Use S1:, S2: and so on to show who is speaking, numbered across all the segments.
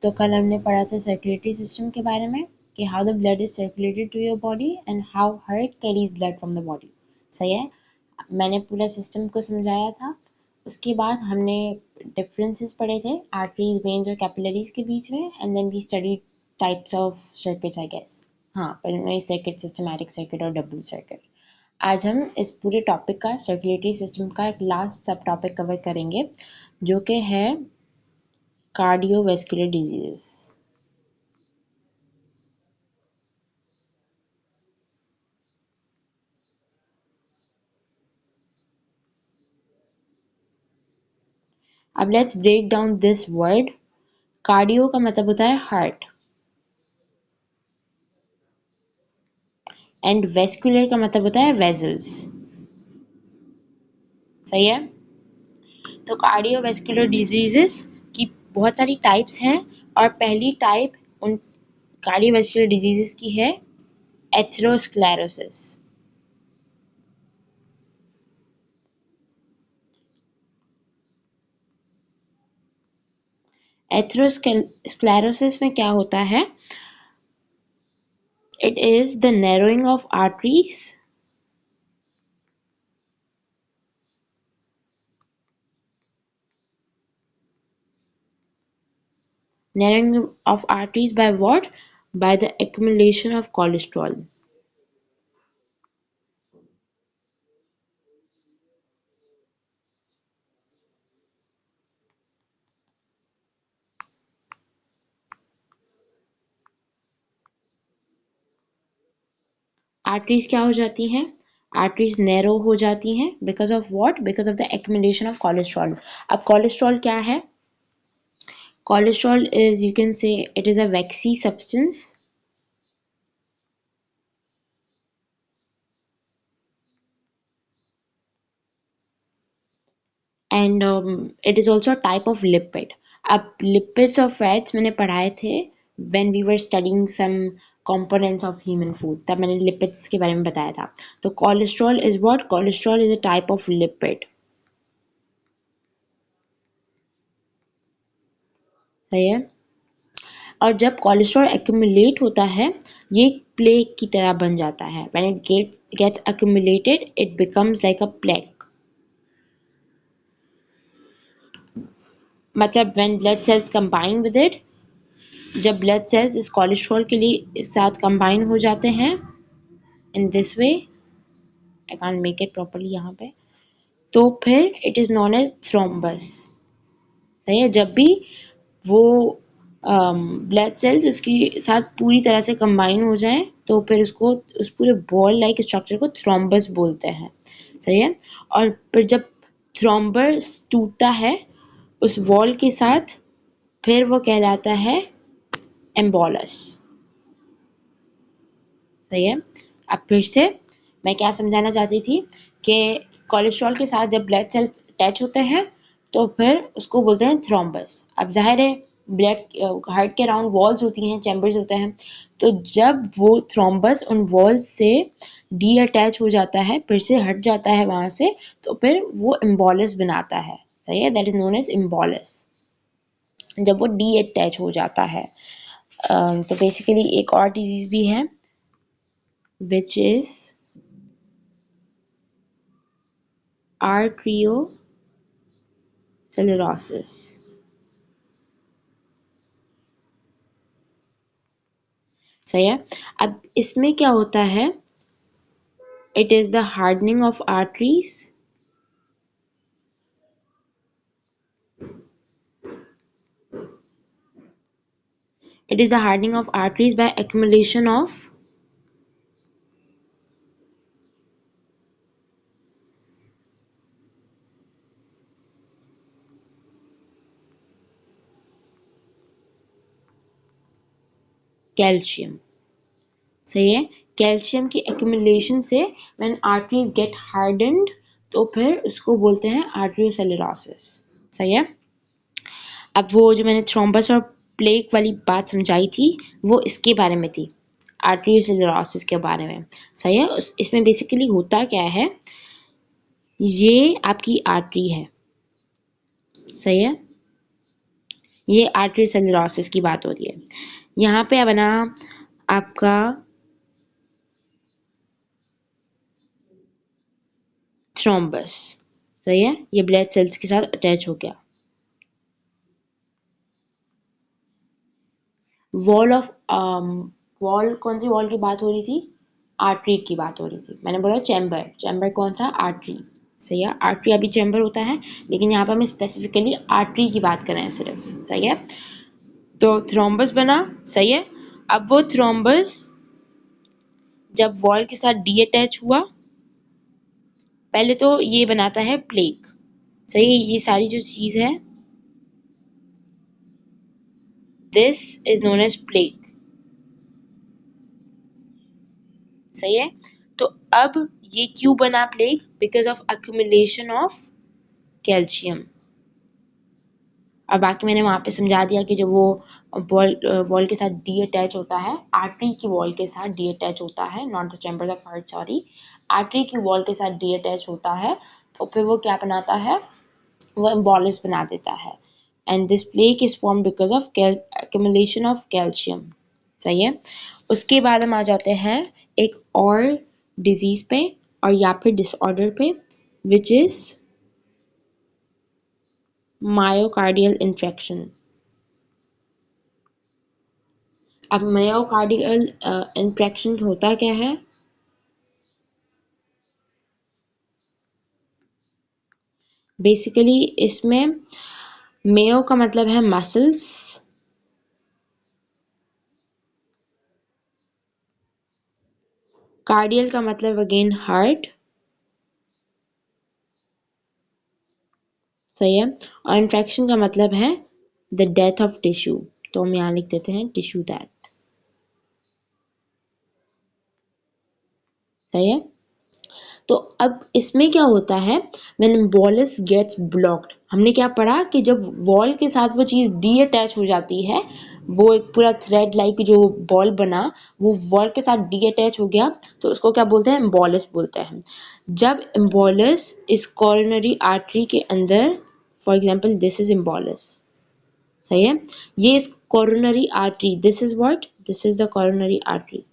S1: तो कल हमने पढ़ा था सर्कुलेटरी सिस्टम के बारे में कि how the blood is circulated to your body and how heart carries blood from the body. सही है, मैंने पूरा सिस्टम को समझाया था। उसके बाद हमने डिफरेंसेस पढ़े थे आर्टरीज, वेन्स और कैपिलरीज के बीच में, and then we study types of circuits I guess. हाँ, प्राइमरी सर्किट, सिस्टमैटिक सर्किट और डबल सर्किट। आज हम इस पूरे टॉपिक का, सर्कुलेटरी सिस्टम का, एक लास्ट सब टॉपिक कवर करेंगे जो कि है कार्डियोवैस्कुलर डिजीजेस। अब let's break down this word. Cardio का मतलब होता है हार्ट एंड वेस्कुलर का मतलब होता है वेजल्स। सही है, तो कार्डियोवैस्कुलर डिजीजेस की बहुत सारी टाइप्स हैं और पहली टाइप उन कार्डियोवैस्कुलर डिजीजेस की है एथेरोस्क्लेरोसिस। एथेरोस्क्लेरोसिस में क्या होता है? It is the narrowing of arteries by what? By the accumulation of cholesterol. Arteries क्या हो जाती हैं? आर्टरीज नैरो हो जाती हैं because of what? Because of the accumulation of cholesterol. अब कोलेस्ट्रॉल क्या है? Cholesterol is, you can say, it is a vaccine substance and it is also type of lipid. अब लिपिड्स और फैट्स मैंने पढ़ाए थे when we were studying some components of human food, तब मैंने लिपिड्स के बारे में बताया था। तो cholesterol is what? Cholesterol is a type of lipid. सही है, और जब कोलेस्ट्रॉल एक्यूमुलेट होता है ये प्लेग की तरह बन जाता है। When it gets accumulated it becomes like a plague. मतलब when blood cells combine with it, जब ब्लड सेल्स इस कोलेस्ट्रॉल के लिए इस साथ कंबाइन हो जाते हैं in this way, I can't make it properly यहाँ पे, तो फिर it is known as thrombus. सही है, जब भी वो ब्लड सेल्स उसके साथ पूरी तरह से कंबाइन हो जाएं तो फिर उसको, उस पूरे बॉल लाइक स्ट्रक्चर को थ्रोम्बस बोलते हैं। सही है, और फिर जब थ्रोम्बस टूटता है उस वॉल के साथ फिर वो कहलाता है एम्बोलस। सही है, अब फिर से मैं क्या समझाना चाहती थी कि कोलेस्ट्रॉल के साथ जब ब्लड सेल अटैच होते हैं तो फिर उसको बोलते हैं थ्रोम्बस। अब जाहिर है ब्लड हार्ट के अराउंड वॉल्स होती हैं, चैम्बर्स होते हैं, तो जब वो थ्रोम्बस उन वॉल्स से डी अटैच हो जाता है, फिर से हट जाता है वहाँ से, तो फिर वो एम्बोलस बनाता है। सही है, that is known as embolus, जब वो डी अटैच हो जाता है। तो बेसिकली एक और डिजीज भी है which is arteriosclerosis। सही है, अब इसमें क्या होता है? It is the hardening of arteries it is the hardening of arteries by accumulation of calcium. सही है, कैल्शियम की accumulation से when arteries get hardened तो फिर उसको बोलते हैं arteriosclerosis। सही है, अब वो जो मैंने थ्रोम्बस और प्लेग वाली बात समझाई थी वो इसके बारे में थी, आर्टेरियोस्क्लेरोसिस के बारे में। सही है, इसमें बेसिकली होता क्या है? ये आपकी आर्टरी है। सही है, ये आर्टेरियोसेलुलोसिस की बात हो रही है। यहाँ पे बना आपका थ्रोम्बस, सही है, ये ब्लड सेल्स के साथ अटैच हो गया। वॉल कौन सी वॉल की बात हो रही थी? आर्टरी की बात हो रही थी। मैंने बोला चैम्बर, चैम्बर कौन सा? आर्टरी, सही है। आर्टरी अभी चैम्बर होता है, लेकिन यहाँ पर हम स्पेसिफिकली आर्टरी की बात कर रहे हैं सिर्फ, सही है। तो थ्रोम्बस बना, सही है। अब वो थ्रोम्बस जब वॉल के साथ डी अटैच हुआ, पहले तो ये बनाता है प्लेक, सही है। ये सारी जो चीज है, this is known as plaque, सही है। तो अब ये क्यों बना plaque? Because of accumulation of calcium. और बाकी मैंने वहां पे समझा दिया कि जब वो वॉल वॉल के साथ डी अटैच होता है, आर्टरी की वॉल के साथ डी अटैच होता है, not the chamber of heart, sorry, artery की वॉल के साथ डी अटैच होता है, तो फिर वो क्या बनाता है? वो एम्बोलिस बना देता है। And this plaque is form because of accumulation of calcium, सही है। उसके बाद हम आ जाते हैं एक और डिजीज पे, और या फिर डिसऑर्डर पे, विच इज मायोकार्डियल इन्फेक्शन। अब मायोकार्डियल इन्फेक्शन होता क्या है? बेसिकली इसमें मेयो का मतलब है मसल्स, कार्डियल का मतलब अगेन हार्ट, सही है। और इन्फेक्शन का मतलब है द डेथ ऑफ टिश्यू, तो हम यहाँ लिख देते हैं टिश्यू डेथ, सही है। तो अब इसमें क्या होता है? व्हेन बॉलस गेट्स ब्लॉक्ड, हमने क्या पढ़ा कि जब वॉल के साथ वो चीज़ डी अटैच हो जाती है, वो एक पूरा थ्रेड लाइक जो बॉल बना, वो वॉल के साथ डी अटैच हो गया, तो उसको क्या बोलते हैं? एम्बोलिस बोलते हैं। जब एम्बोलिस इस कॉरोनरी आर्टरी के अंदर, फॉर एग्जाम्पल दिस इज एम्बोलिस, सही है, ये इस coronary artery, this is what, this is the coronary artery,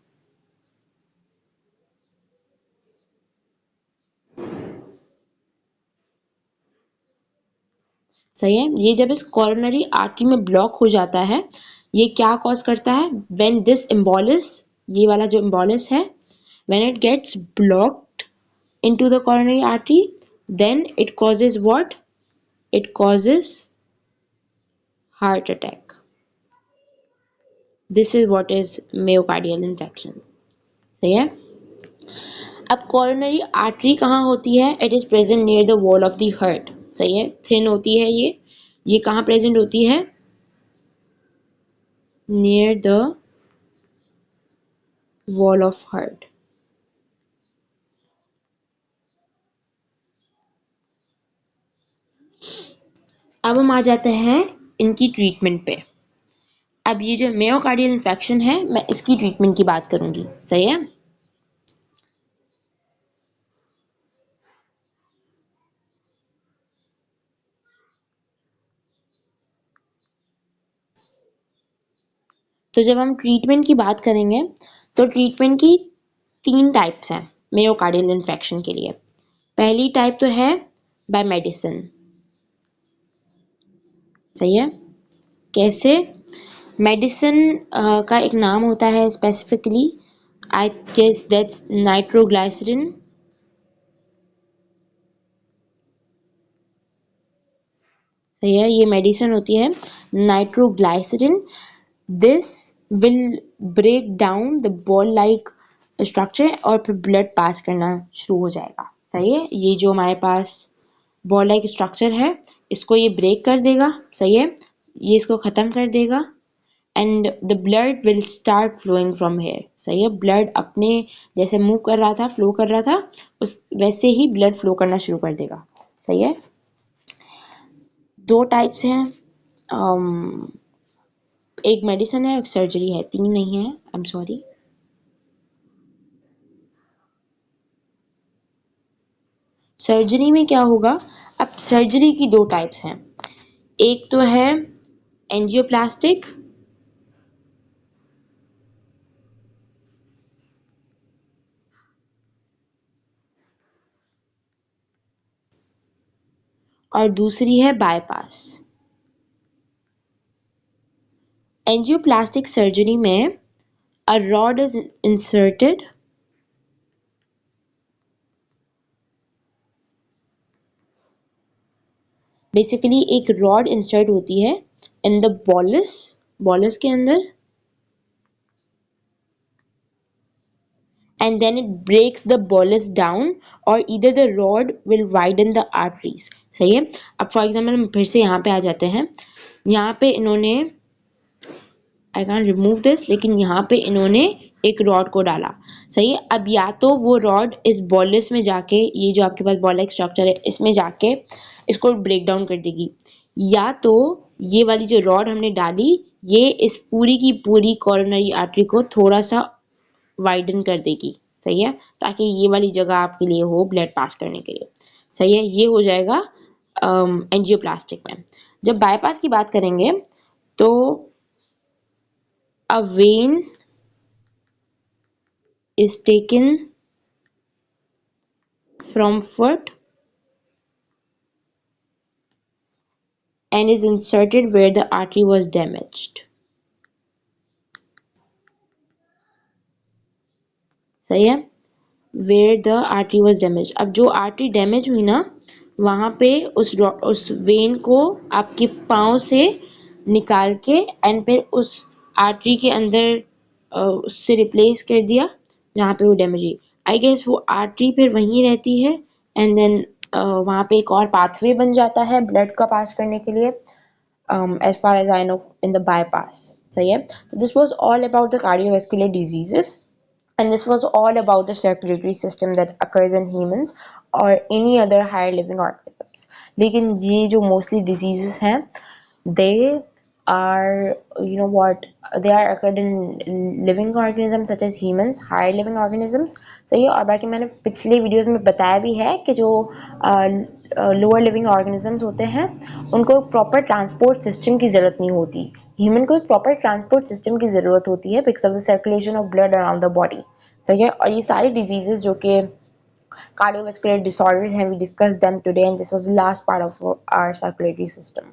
S1: सही है। ये जब इस कॉरोनरी आर्टरी में ब्लॉक हो जाता है, ये क्या कॉज करता है? व्हेन दिस एम्बोलिस, ये वाला जो एम्बोलिस है, when it gets blocked into the coronary artery, then it causes what? It causes heart attack. This is what is myocardial infection, सही है। अब कॉरोनरी आर्टरी कहाँ होती है? It is present near the wall of the heart, सही है, thin होती है ये कहाँ प्रेजेंट होती है? Near the wall of heart. अब हम आ जाते हैं इनकी ट्रीटमेंट पे। अब ये जो मायोकार्डियल इन्फेक्शन है, मैं इसकी ट्रीटमेंट की बात करूंगी, सही है। तो जब हम ट्रीटमेंट की बात करेंगे, तो ट्रीटमेंट की 3 टाइप्स हैं मायोकार्डियल इन्फेक्शन के लिए। पहली टाइप तो है बाय मेडिसिन, सही है। कैसे? मेडिसिन का एक नाम होता है specifically, I guess that's nitroglycerin, सही है, ये मेडिसिन होती है nitroglycerin. This will break down the ball like structure, और फिर ब्लड पास करना शुरू हो जाएगा, सही है। ये जो हमारे पास बॉल लाइक स्ट्रक्चर है, इसको ये ब्रेक कर देगा, सही है, ये इसको ख़त्म कर देगा, and the blood will start flowing from here, सही है। ब्लड अपने जैसे मूव कर रहा था, फ्लो कर रहा था, उस वैसे ही ब्लड फ्लो करना शुरू कर देगा, सही है। 2 टाइप्स हैं, एक मेडिसिन है, एक सर्जरी है, 3 नहीं है, आई एम सॉरी। सर्जरी में क्या होगा? अब सर्जरी की 2 टाइप्स हैं, एक तो है एंजियोप्लास्टिक और दूसरी है बाईपास। एंजियोप्लास्टिक सर्जरी में a rod is inserted basically एक रॉड इंसर्ट होती है इन द बॉलस, बॉलस के अंदर, and then it breaks the bolus down or either the rod will widen the arteries। सही है। अब फॉर एग्जाम्पल हम फिर से यहाँ पे आ जाते हैं। यहाँ पे इन्होंने आई कैन रिमूव दिस, लेकिन यहाँ पे इन्होंने एक रॉड को डाला। सही है। अब या तो वो रॉड इस बॉलस में जाके, ये जो आपके पास बॉलस स्ट्रक्चर है इसमें जाके इसको ब्रेक डाउन कर देगी, या तो ये वाली जो रॉड हमने डाली ये इस पूरी की पूरी कॉरोनरी आर्टरी को थोड़ा सा वाइडन कर देगी। सही है। ताकि ये वाली जगह आपके लिए हो ब्लड पास करने के लिए। सही है। ये हो जाएगा एंजियोप्लास्टिक में। जब बाईपास की बात करेंगे तो a vein is taken from foot and is inserted where the artery was damaged। सही है। where the artery was damaged। अब जो आर्टरी डैमेज हुई ना, वहां पे उस वेन को आपके पाँव से निकाल के एंड फिर उस आर्टरी के अंदर उससे रिप्लेस कर दिया जहाँ पे वो डैमेज हुई। आई गेस वो आर्टरी फिर वहीं रहती है एंड देन वहाँ पे एक और पाथवे बन जाता है ब्लड का पास करने के लिए, as far as I know in the bypass। सही है। तो this was all about the cardiovascular diseases and this was all about the circulatory system that occurs in humans or any other higher living organisms। लेकिन ये जो mostly diseases हैं they are, you know what, they are occurred in living organisms such as humans, higher living organisms। सही है। और बाकी मैंने पिछले वीडियोस में बताया भी है कि जो लोअर लिविंग ऑर्गेनिजम्स होते हैं उनको प्रॉपर ट्रांसपोर्ट सिस्टम की ज़रूरत नहीं होती। ह्यूमन को एक प्रॉपर ट्रांसपोर्ट सिस्टम की ज़रूरत होती है because of the circulation of blood around the body. सही है। और ये सारी डिजीजेज जो कि cardiovascular disorders हैं, we discussed them today and this was the last part of our circulatory system।